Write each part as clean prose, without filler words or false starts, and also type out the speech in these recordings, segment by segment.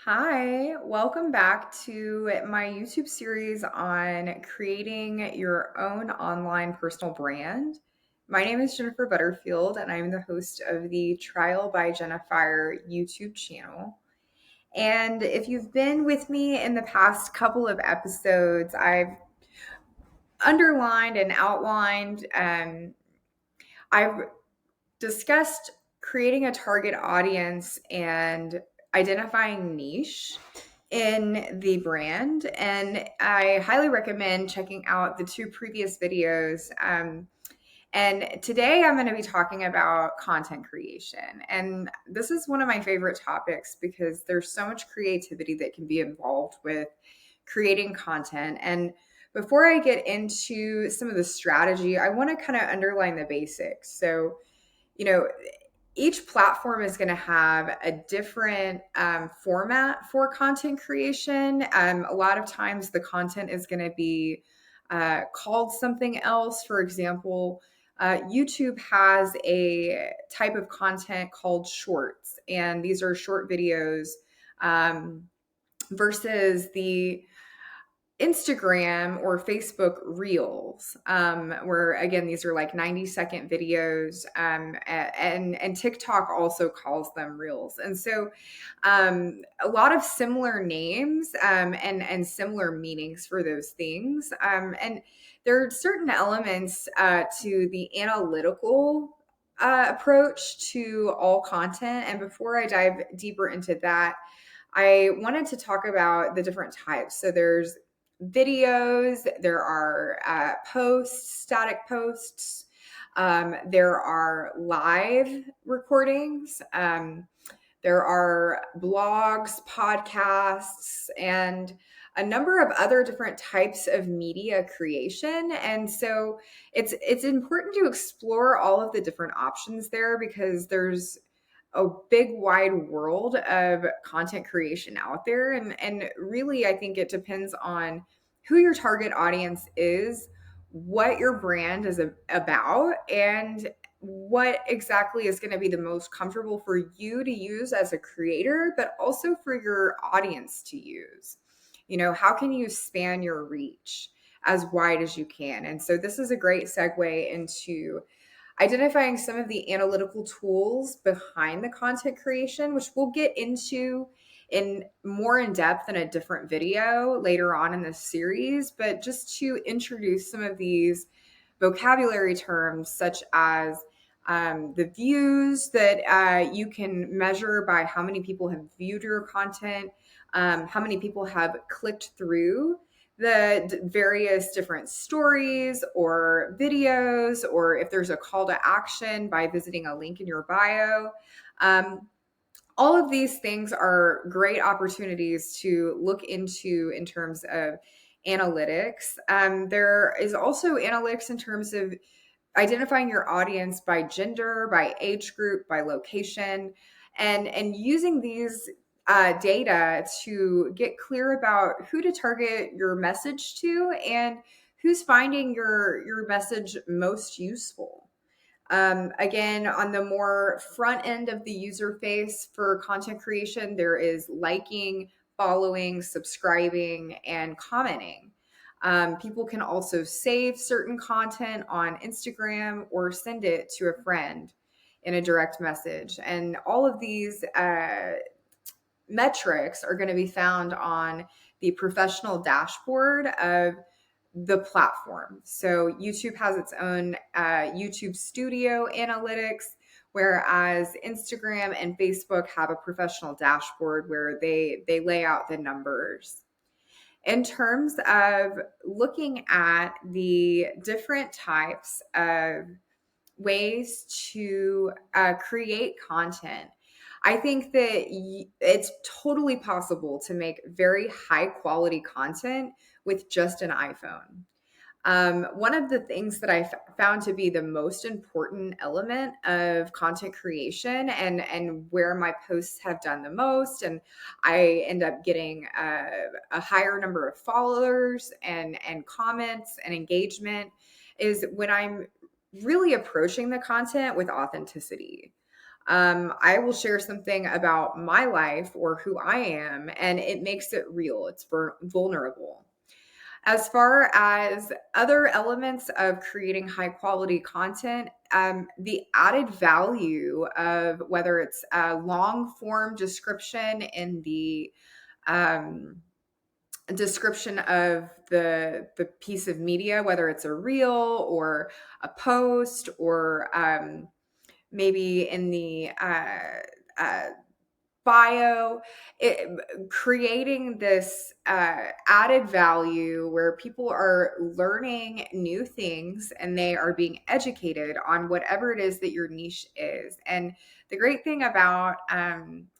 Hi, welcome back to my YouTube series on creating your own online personal brand. My name is Jennifer Butterfield, and I'm the host of the Trial by Jennifer YouTube channel. And if you've been with me in the past couple of episodes, I've underlined and outlined, I've discussed creating a target audience and identifying niche in the brand. And I highly recommend checking out the two previous videos. And today I'm going to be talking about content creation. And this is one of my favorite topics because there's so much creativity that can be involved with creating content. And before I get into some of the strategy, I want to kind of underline the basics. So, you know, each platform is going to have a different format for content creation. A lot of times the content is going to be called something else. For example, YouTube has a type of content called shorts, and these are short videos versus the Instagram or Facebook Reels, where again these are like 90-second videos, and TikTok also calls them Reels, and so a lot of similar names and similar meanings for those things, and there are certain elements to the analytical approach to all content. And before I dive deeper into that, I wanted to talk about the different types. So there's videos, there are posts, static posts, there are live recordings, there are blogs, podcasts, and a number of other different types of media creation. And so it's important to explore all of the different options there because there's a big wide world of content creation out there, and really I think it depends on who your target audience is, what your brand is about, and what exactly is going to be the most comfortable for you to use as a creator, but also for your audience to use. How can you span your reach as wide as you can? And so this is a great segue into identifying some of the analytical tools behind the content creation, which we'll get into in more in depth in a different video later on in this series. But just to introduce some of these vocabulary terms, such as the views that you can measure by how many people have viewed your content, how many people have clicked through the various different stories or videos, or if there's a call to action by visiting a link in your bio. All of these things are great opportunities to look into in terms of analytics. There is also analytics in terms of identifying your audience by gender, by age group, by location, and using these data to get clear about who to target your message to and who's finding your message most useful. Again, on the more front end of the user face for content creation, there is liking, following, subscribing, and commenting. People can also save certain content on Instagram or send it to a friend in a direct message. And all of these metrics are going to be found on the professional dashboard of the platform. So YouTube has its own YouTube Studio analytics, whereas Instagram and Facebook have a professional dashboard where they lay out the numbers. In terms of looking at the different types of ways to create content, I think that it's totally possible to make very high quality content with just an iPhone. One of the things that I found to be the most important element of content creation, and where my posts have done the most, and I end up getting a higher number of followers and comments and engagement, is when I'm really approaching the content with authenticity. I will share something about my life or who I am, and it makes it real. It's vulnerable. As far as other elements of creating high quality content, the added value of whether it's a long form description in the um, description of the piece of media, whether it's a reel or a post or maybe in the uh, bio, creating this added value where people are learning new things and they are being educated on whatever it is that your niche is. And the great thing about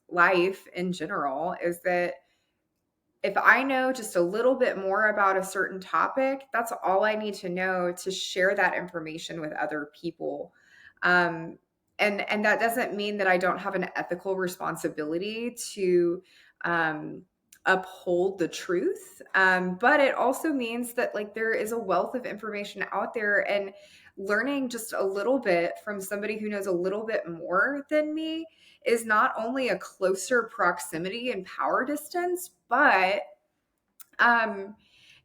life in general is that if I know just a little bit more about a certain topic, that's all I need to know to share that information with other people. Um, and that doesn't mean that I don't have an ethical responsibility to um, uphold the truth. But it also means that like there is a wealth of information out there, and learning just a little bit from somebody who knows a little bit more than me is not only a closer proximity and power distance, but um,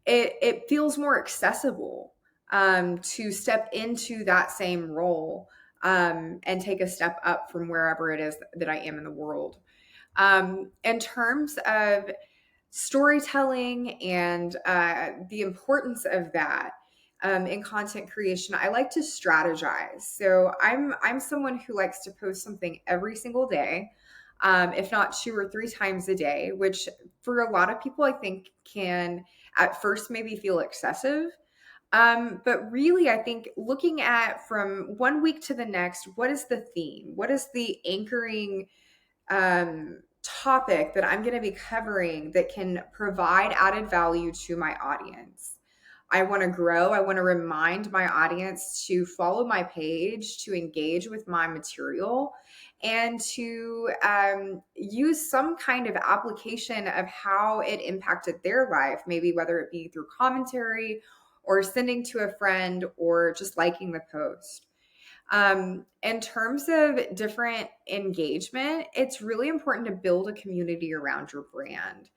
it feels more accessible to step into that same role and take a step up from wherever it is that I am in the world. In terms of storytelling and the importance of that in content creation, I like to strategize. So I'm someone who likes to post something every single day, if not 2 or 3 times a day, which for a lot of people I think can at first maybe feel excessive. But really, I think looking at from one week to the next, what is the theme? What is the anchoring topic that I'm going to be covering that can provide added value to my audience? I want to grow. I want to remind my audience to follow my page, to engage with my material, and to use some kind of application of how it impacted their life, maybe whether it be through commentary or sending to a friend or just liking the post. In terms of different engagement, it's really important to build a community around your brand.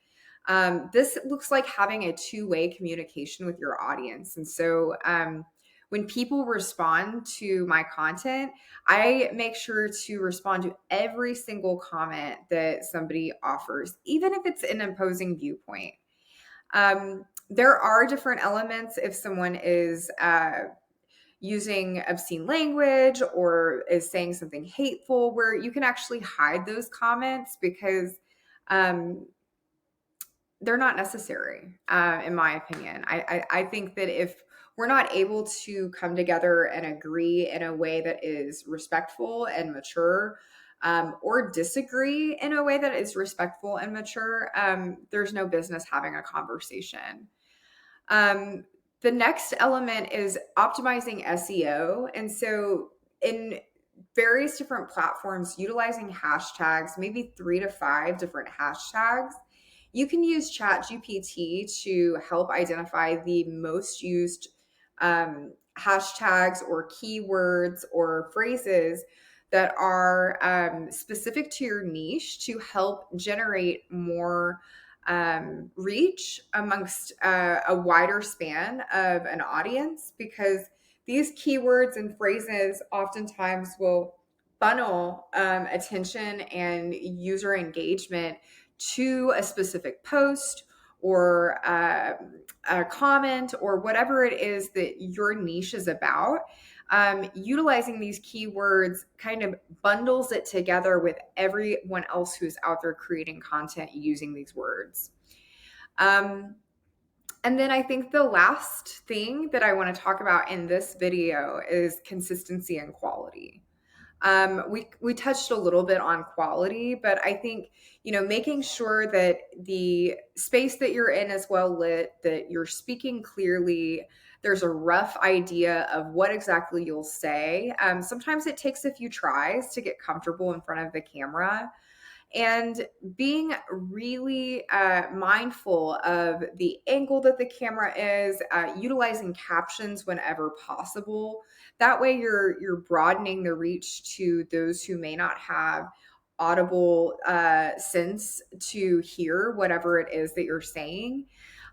This looks like having a two-way communication with your audience. And so when people respond to my content, I make sure to respond to every single comment that somebody offers, even if it's an opposing viewpoint. There are different elements if someone is using obscene language or is saying something hateful, where you can actually hide those comments because um, they're not necessary, in my opinion. I think that if we're not able to come together and agree in a way that is respectful and mature, or disagree in a way that is respectful and mature, there's no business having a conversation. Um, the next element is optimizing SEO. And so, in various different platforms, utilizing hashtags, maybe 3 to 5 different hashtags. You can use ChatGPT to help identify the most used hashtags or keywords or phrases that are specific to your niche to help generate more reach amongst a wider span of an audience, because these keywords and phrases oftentimes will funnel attention and user engagement to a specific post or a comment or whatever it is that your niche is about. Utilizing these keywords kind of bundles it together with everyone else who's out there creating content using these words. Um, and then I think the last thing that I want to talk about in this video is consistency and quality. We touched a little bit on quality, but I think, making sure that the space that you're in is well lit, that you're speaking clearly, there's a rough idea of what exactly you'll say. Sometimes it takes a few tries to get comfortable in front of the camera. and being really mindful of the angle that the camera is, utilizing captions whenever possible. That way you're broadening the reach to those who may not have audible sense to hear whatever it is that you're saying.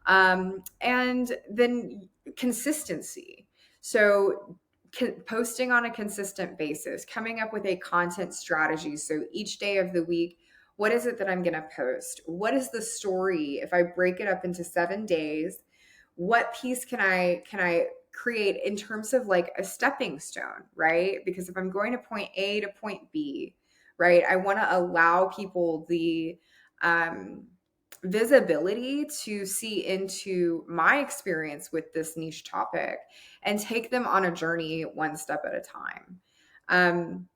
And then consistency. So posting on a consistent basis, coming up with a content strategy. So each day of the week, what is it that I'm going to post? What is the story? If I break it up into 7 days, what piece can I create in terms of like a stepping stone, right? Because if I'm going to point A to point B, right, I want to allow people the um, visibility to see into my experience with this niche topic and take them on a journey one step at a time. Um,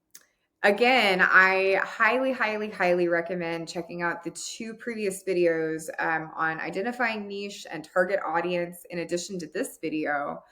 Again, I highly, highly, highly recommend checking out the two previous videos on identifying niche and target audience in addition to this video.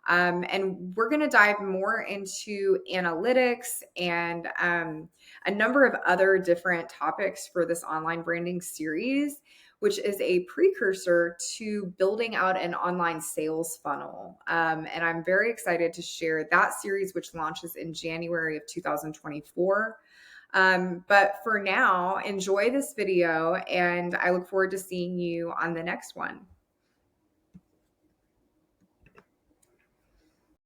And we're going to dive more into analytics and a number of other different topics for this online branding series, which is a precursor to building out an online sales funnel. And I'm very excited to share that series, which launches in January of 2024. But for now, enjoy this video, and I look forward to seeing you on the next one.